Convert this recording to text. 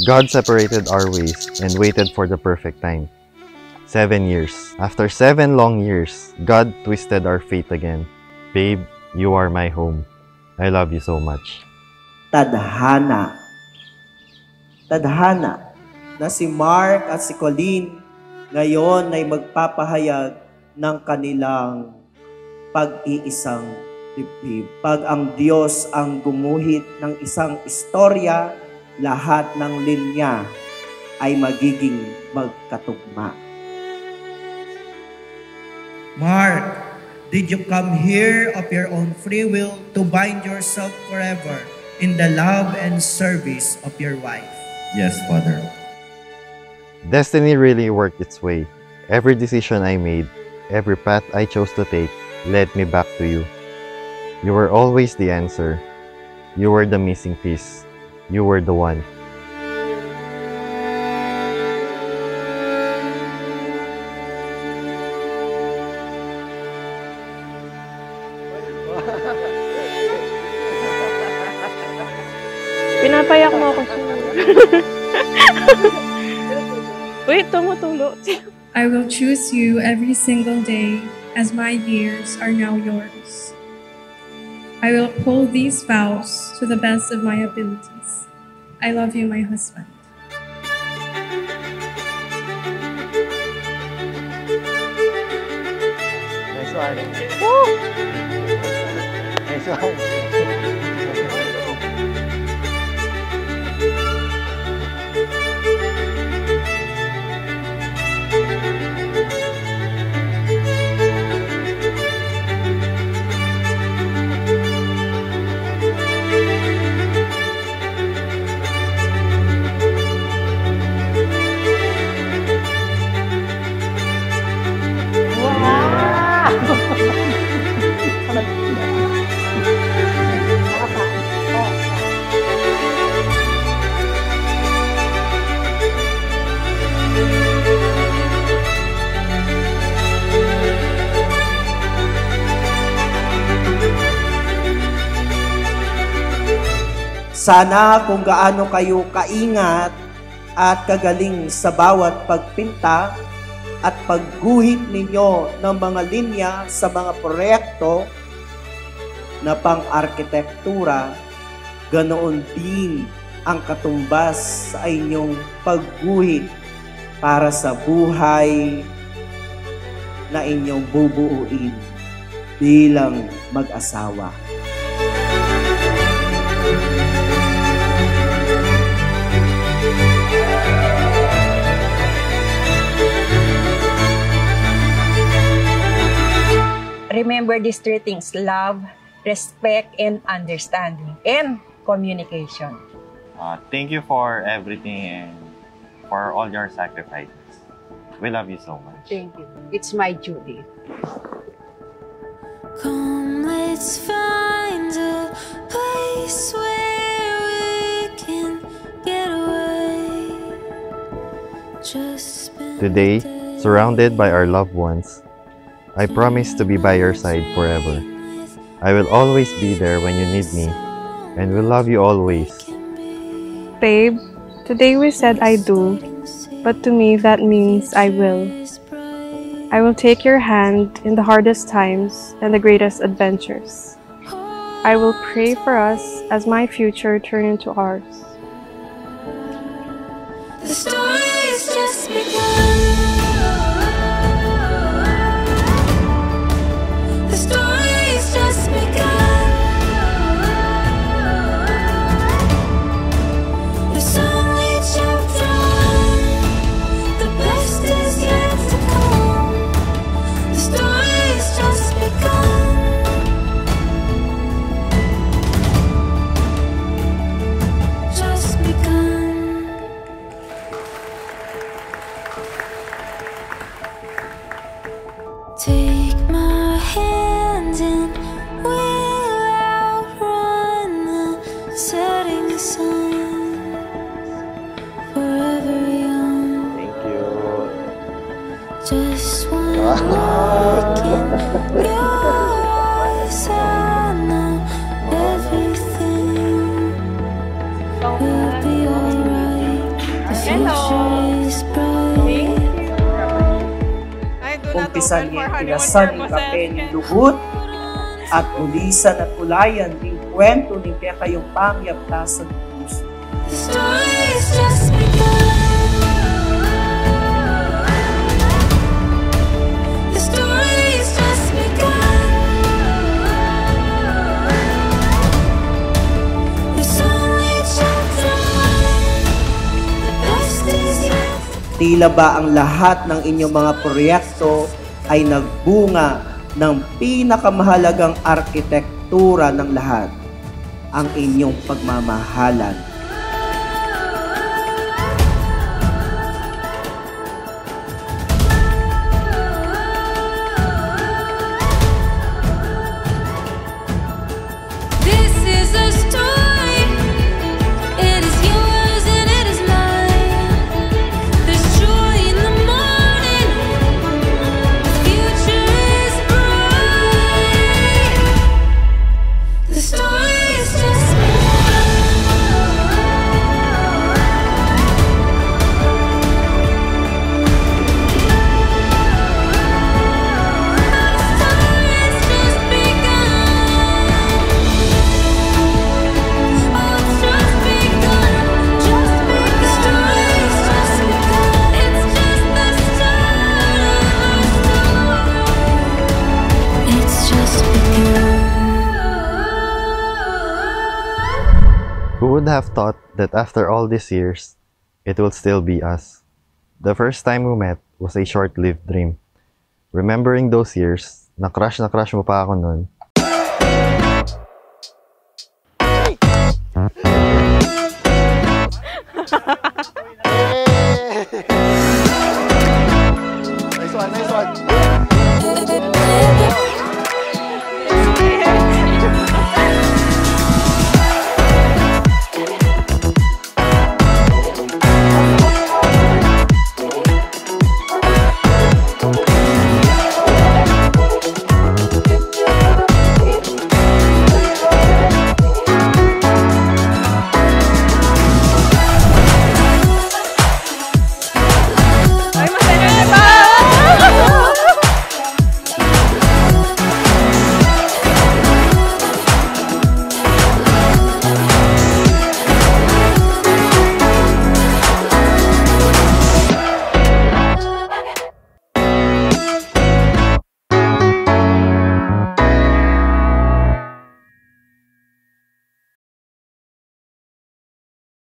God separated our ways and waited for the perfect time. 7 years. After 7 long years, God twisted our fate again. Babe, you are my home. I love you so much. Tadhana. Tadhana na si Mark at si Colleen ngayon ay magpapahayag ng kanilang pag-iisang dibdib. Pag ang Diyos ang gumuhit ng isang istorya, lahat ng linya ay magiging magkatugma. Mark, did you come here of your own free will to bind yourself forever in the love and service of your wife? Yes, Father. Destiny really worked its way. Every decision I made, every path I chose to take, led me back to you. You were always the answer. You were the missing piece. You were the one. Pinapayak mo ako. Wait, tumutulo. I will choose you every single day as my years are now yours. I will uphold these vows to the best of my abilities. I love you, my husband. Nice one. Woo! Nice one. Sana kung gaano kayo kaingat at kagaling sa bawat pagpinta at pagguhit ninyo ng mga linya sa mga proyekto na pang-arkitektura, ganoon din ang katumbas sa inyong pagguhit para sa buhay na inyong bubuuin bilang mag-asawa. Remember these 3 things: love, respect, and understanding, and communication. Thank you for everything and for all your sacrifices. We love you so much. Thank you. It's my duty. Come, let's find a place where we can get away. Just Today, surrounded by our loved ones, I promise to be by your side forever. I will always be there when you need me, and will love you always. Babe, today we said I do, but to me that means I will. I will take your hand in the hardest times and the greatest adventures. I will pray for us as my future turn into ours. the story's just begun. The story's just begun. There's only chapter 1. The best is yet to come. The story's just begun. Just begun. Take my hand and we'll outrun the setting sun. Forever young. Thank you. Just one look in your eyes, I know everything will be alright. Bulisan niya tirasan ni kape ni lubot at bulisan at ulayan ni kwento ni kaya kayong pangyaptasan ng puso. The story's just begun. The story's just begun. There's only chapter one. The best is yet. Tila ba ang lahat ng inyong mga proyekto ay nagbunga ng pinakamahalagang arkitektura ng lahat, ang inyong pagmamahalan. This is a story. It is yours and it is mine. There's joy in the morning. The future is bright. The story is just Who would have thought that after all these years, it will still be us? The first time we met was a short-lived dream. Remembering those years, na crush mo pa ako nun.